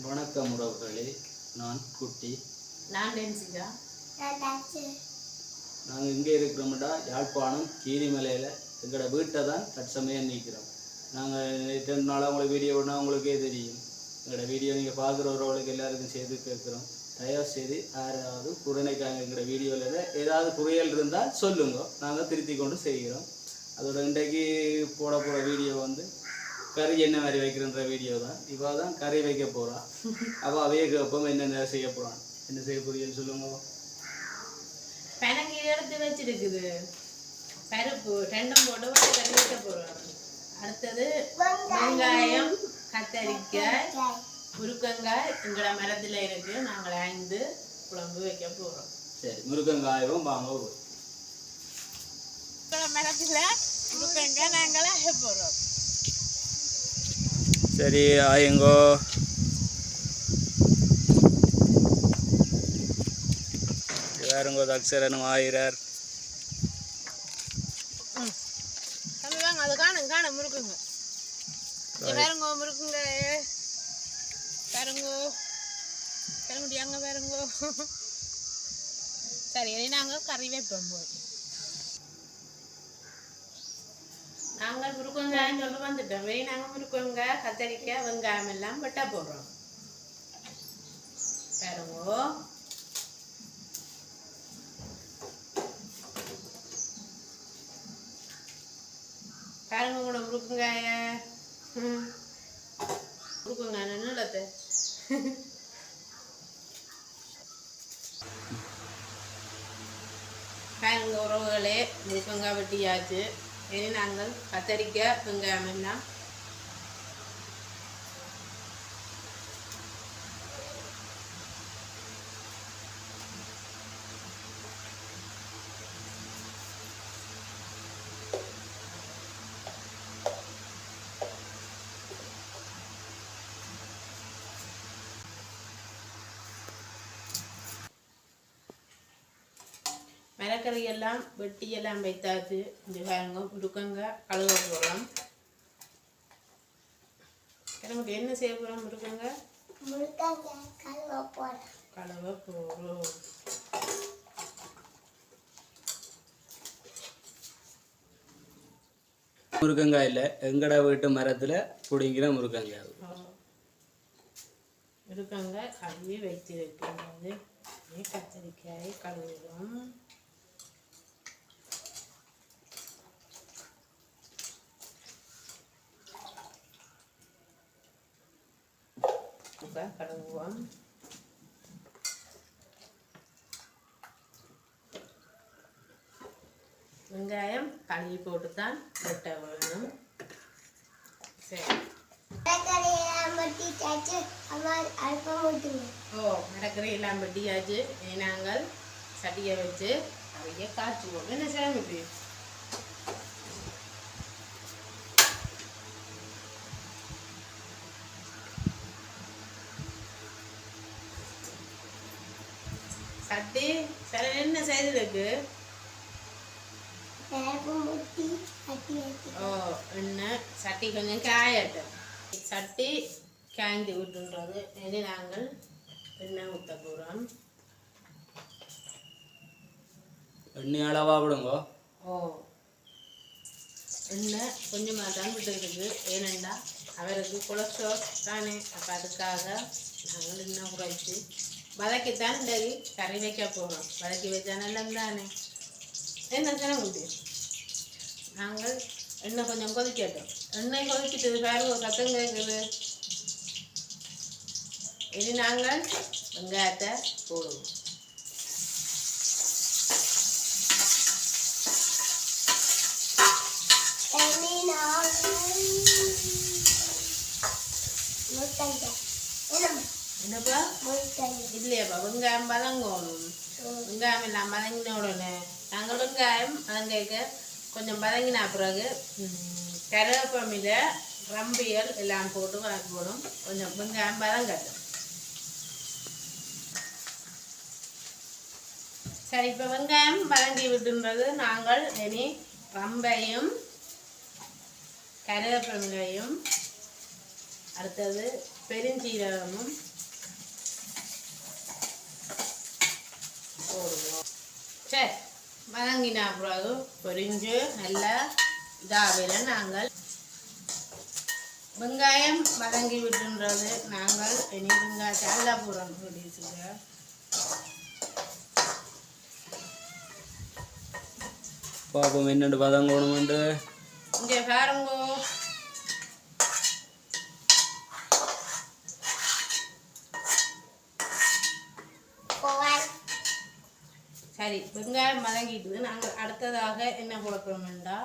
வணக்கம் உறவுகளே, நான் குட்டி. நான் டென்சிகா. நாங்கள் எங்கே இருக்கிறோம்டா யாழ்ப்பாணம் கீரிமலையில் எங்களோட வீட்டை தான் தற்சமயம் நிற்கிறோம். நாங்கள் 2 நாளாக உங்களுக்கு வீடியோனா உங்களுக்கே தெரியும். எங்களோட வீடியோ நீங்கள் பார்க்குறவர்களுக்கு எல்லாருக்கும் சேர்த்து கேட்குறோம். தயவு செய்து யாராவது குறைக்காங்க எங்களோட வீடியோவில் ஏதாவது குறையல் இருந்தால் சொல்லுங்க, நாங்கள் திருத்தி கொண்டு செய்கிறோம். அதோட இன்றைக்கு போட போகிற வீடியோ வந்து கறி என்ன மாதிரி வைக்கிறன்ற வீடியோ தான். இப்போ தான் கறி வைக்க போகிறான். அப்போ அவைய கேட்போம் என்னென்ன செய்ய போகிறான், என்ன செய்ய போறீங்கன்னு சொல்லுங்க. பனங்கி எடுத்து வச்சிருக்குது, பருப்பு 2 போட்டு கறி வைக்க போகிறோம். அடுத்தது வெங்காயம், கத்தரிக்காய், முருங்கங்காய் எங்களோட மரத்தில் இருக்கு. நாங்கள் 5 குழம்பு வைக்க போகிறோம். சரி, முருங்கங்காயும் வாங்க போய் மரத்தில் முருங்கங்காய் நாங்கள் வைக்க போகிறோம். சரி ஆயுங்கோ. வேறுங்கோ தக்ஷரனும் ஆயிரார். அது காணும் முருக்குங்க. வேறுங்கோ முருக்குங்க, வேறுங்கோ கிளம்பி அங்கே வேறுங்கோ. சரி, நாங்கள் கறி வைப்போம் போய். நாங்கள் முருக்கங்காய்னு சொல்லி வந்துட்டோம். நாங்கள் முருக்கங்காய், கத்தரிக்காய், வெங்காயம் எல்லாம் வெட்ட போடுறோம். பாருங்கோ, பாருங்க கூட முருக்கங்காய. முருக்கங்காய் நல்லது. பாருங்க உறவுகளே, முருக்கங்காய் வெட்டியாச்சு. இனி நாங்கள் கத்தரிக்காய், வெங்காயம் எல்லாம் மரக்கறி எல்லாம் வெட்டி எல்லாம் வைத்தாச்சு. இந்த பாருங்க முருக்கங்காய் கழுவ போகிறோம். எனக்கு என்ன செய்ய போகிறோம்? முருக்கங்காய் கழுவ போகிறோம். முருங்கங்காய் இல்லை, எங்கட வீட்டு மரத்தில் பிடிங்கிற முருங்கங்காய். முருக்கங்காய் கழுவி வைத்திருக்கிறது. கத்தரிக்காய் கழுவுறோம். கழுவுவோம். வெங்காயம் கழுவி போட்டு தான் வெட்ட வேணும். சரி, மரக்கறி எல்லாம் வெட்டியாச்சு. நாங்கள் சட்டியை வச்சு அவைய காய்ச்சுவோம். என்ன சேமிப்பு சட்டி சரி என்ன செய்திருக்கு? எண்ணெய் சட்டி கொஞ்சம் காயட்டும். சட்டி காய்ந்து விட்டுன்றது. இனி நாங்கள் எண்ணெய் ஊற்ற போகிறோம். எண்ணெய் அளவா விடுங்க. எண்ணெய் கொஞ்சமாக தான் விட்டுருக்கு. ஏனெண்டா அவருக்கு கொலஸ்ட்ரால் தானே. அப்போ அதுக்காக நாங்கள் எண்ணெய் குறைச்சி வதக்கித்தான் இன்றைக்கு கறி வைக்க போகிறோம். வதக்கி வச்சா நல்லது தானே. என்ன தானே முடியும். நாங்கள் எண்ணெய் கொஞ்சம் கொதிக்கட்டும். எண்ணெய் கொதிக்கிட்டு பாருங்க, சத்தம் கேட்குது. இனி நாங்கள் வெங்காயத்தை போடுவோம். என்னப்பா இல்லையாப்பா, வெங்காயம் வதங்கணும். வெங்காயம் எல்லாம் வதங்கின உடனே நாங்கள் வெங்காயம் வதங்க கொஞ்சம் வதங்கின பிறகு கருவேப்பிலை, ரம்பியல் எல்லாம் போட்டு வதக்கி போடும். கொஞ்சம் வெங்காயம் வதங்கட்டும். சரி, இப்போ வெங்காயம் வதங்கி விட்டுன்றது. நாங்கள் இனி ரம்பையும் கருவேப்பிலையும் அடுத்தது பெருஞ்சீரகமும் போடுவோம். சரி, வதங்கினா பிறகு பொரிஞ்சு நல்லா இதாகல நாங்கள் வெங்காயம் வதங்கி விட்டுன்றது நாங்கள் இனி வெங்காயத்தை நல்லா போடுறோம். பொடிச்சுங்க பாப்போம் என்னென்று வதங்கணுமெண்டு. இங்கே பாருங்கோ, சரி வெங்காயம் வதங்கிட்டு நாங்கள் அடுத்ததாக என்ன கொடுக்கணும்டா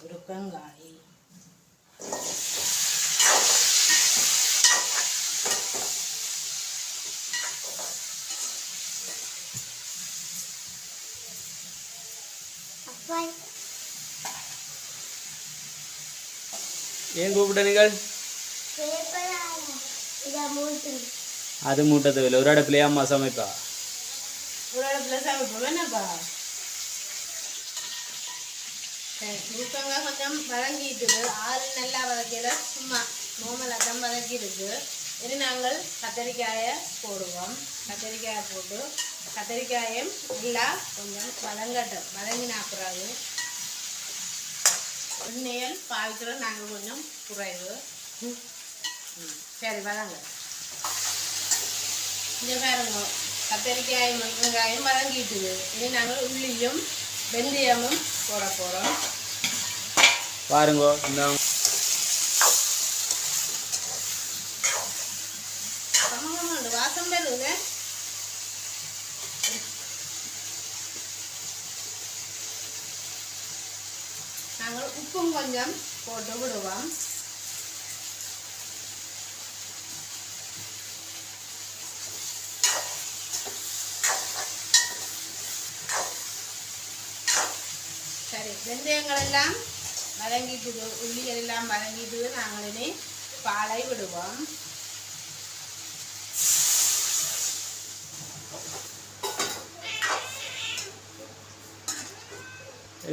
ஒரு வெங்காயம் ஏன் கூப்பிட்ட நீங்கள்? அது மூட்டது ஒரு அடுப்புலையா அம்மா சமைப்பா? ஒரு இடத்துல சமைப்போம் என்னப்பா. சரி, முருக்கங்க கொஞ்சம் வதங்கிட்டுது. ஆறு நல்லா வதக்கல, சும்மா நோமலாக தான் வதக்கிருக்கு. இனி நாங்கள் கத்திரிக்காயை போடுவோம். கத்திரிக்காயை போட்டு கத்திரிக்காயும் நல்லா கொஞ்சம் வதங்கட்டும். வதங்கினா பிறகு எண்ணெயில் பாய்க்கிறோம் நாங்கள் கொஞ்சம் குறைவு. சரி வதங்க. இந்த பாருங்க, கத்திரிக்காயும் வெங்காயம் வதங்கிட்டுது. இனி நாங்கள் உள்ளியும் வெந்தயமும் போட போகிறோம். பாருங்க, இந்த வாசம் வருது. நாங்கள் உப்பும் கொஞ்சம் போட்டு விடுவோம். சரி, வெந்தயங்கள் எல்லாம் வதங்கிட்டு, உள்ளிகள் எல்லாம் வதங்கிட்டு நாங்கள் இனி பாலை விடுவோம்.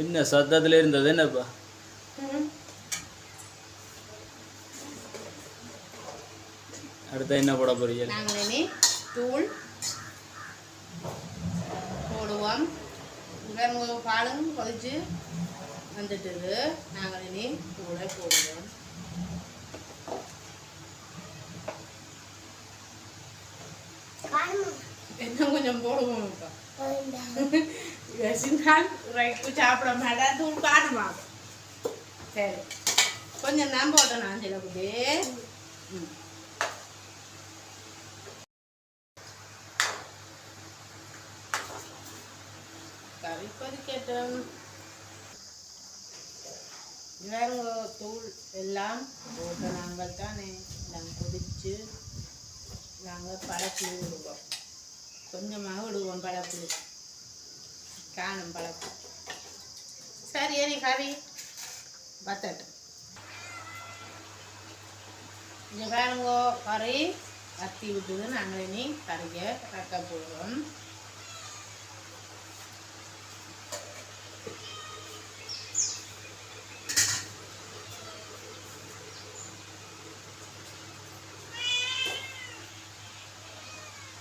என்ன சத்தத்துல இருந்தது என்னப்பா? அடுத்த என்ன போட போறீங்க? நாங்கள் இனி தூள் போடுவோம். பாலும் கொதிச்சு வந்துட்டுது. நாங்கள் இனி தூளை போடுவோம். என்ன கொஞ்சம் போடுவோம். இப்போ சாப்பிட மாட்டேன், தூள் காணுமா? சரி, கொஞ்சம் தான் போட்டோம் நான் சில குட்டி. கறி கொதிக்கட்டும். வேறுங்க தூள் எல்லாம் போட்ட நாங்கள் தானே எல்லாம் கொதிச்சு நாங்கள் பழப்புளி விடுவோம். கொஞ்சமாக விடுவோம் பழப்புளி, காணும் பழப்பு. சரி, ஏறி கறி பத்தட்டு. இங்கே வேறுங்கோ கறி வத்தி விட்டுது. நாங்கள் இனி கறியை கட்ட போடுவோம்.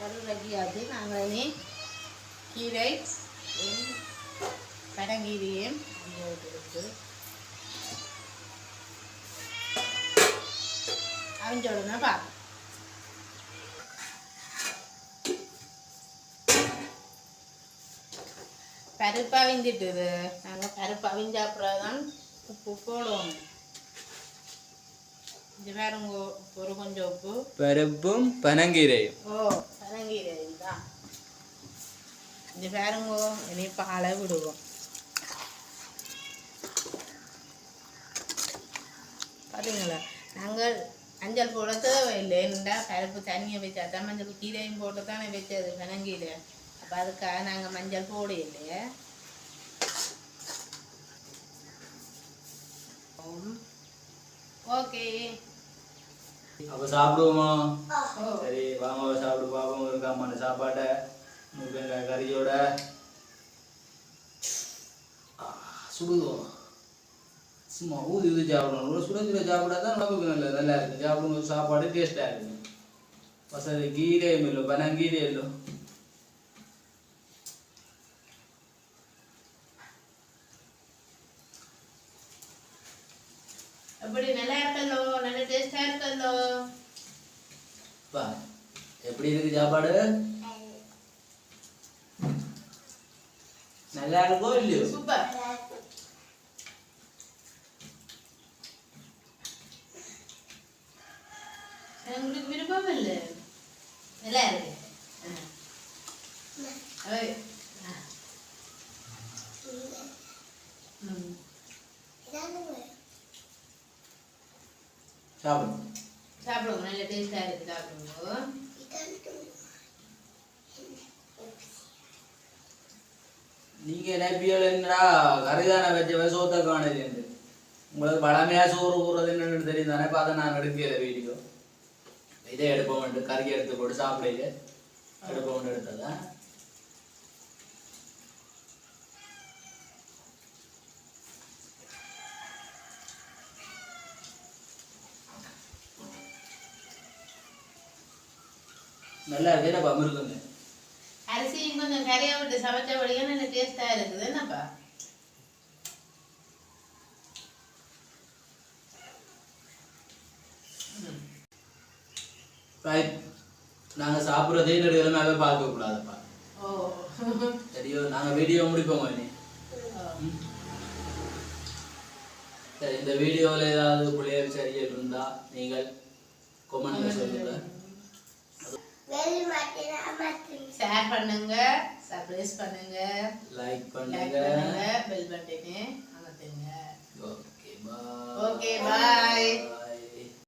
கருவகியாது. நாங்கள் இனி கீரை கடங்கீரையும் போட்டு அவிஞ்சோடனே பார்ப்போம். பருப்பு அவிஞ்சிட்டுது. நாங்கள் பருப்பு அவிஞ்ச அப்புறம் தான் உப்பு போடுவோம். இது வேறுங்க ஒரு கொஞ்சம் உப்பு, பருப்பும் பனங்கீரையும். பனங்கீரையும் தான். இது வேறுங்க இனி பாலை விடுவோம். பார்த்தீங்களா, நாங்கள் மஞ்சள் போட தேவையில்லை. என்னடா பருப்பு தண்ணியை வச்சா தான் மஞ்சள், கீரையும் போட்டு தானே வச்சது பனங்கீரை. அப்போ அதுக்காக நாங்கள் மஞ்சள் போட இல்லையே. ஓகே, அப்போ சாப்பிடுவோமா? சரி வாங்க சாப்பிடு பாப்போம். ஒரு அம்மான சாப்பாட்டை முருங்கக்காய் கறியோட சுடுவோம். சும்மா ஊதி ஊதி சாப்பிடணும். சுட சுட சாப்பிட்டா தான் உடம்புக்கு நல்லா இருக்கு. சாப்பிடும்போது சாப்பாடு டேஸ்டாக இருக்கும். అసలు గీరేమిలో బనంగీరేలో எப்படி நல்லா இருக்கல்லோ, நல்ல டேஸ்டா இருக்கல்லோ. பா எப்படி இருக்கு சாப்பாடு? நல்லா இருக்கோ இல்லையோ? சூப்பர். உங்களுக்கு விருப்பம் இல்லை? நல்லா இருக்கு. சாப்பிடுங்க, நல்ல டேஸ்டா இருக்கு, சாப்பிடுங்க. நீங்க நினைப்பீர்கள் என்னடா கரைதான வச்ச சோத்த காணது என்று. உங்களுக்கு பழமையா சோறு போடுறது என்னன்னு தெரியும் தானே? அதை நான் எடுக்கல வீடியோ. இதை எடுப்போம் வேண்டு கறி எடுத்து போட்டு சாப்பிடல எடுப்போம் வேண்டு எடுத்ததா. நல்லா இருக்கு. என்னப்பா முருகுங்க அரிசியும் கொஞ்சம் கறியை விட்டு சமைச்சபடியே நல்ல டேஸ்டா இருக்குது. என்னப்பா நாங்கள் சாப்பிட்றதே நடுக்கிழமை பார்க்க கூடாதுப்பா. சரியோ? நாங்கள் வீடியோ முடிப்போம். சரி, இந்த வீடியோவில் ஏதாவது பிள்ளைகள் சரியாக இருந்தால் நீங்கள் கொமெண்ட்ல சொல்லுங்க. ஷேர் பண்ணுங்க, சப்ஸ்கிரைப் பண்ணுங்க, லைக் பண்ணுங்க, பெல் பட்டனை அமர்த்துங்க. Okay bye. Okay bye.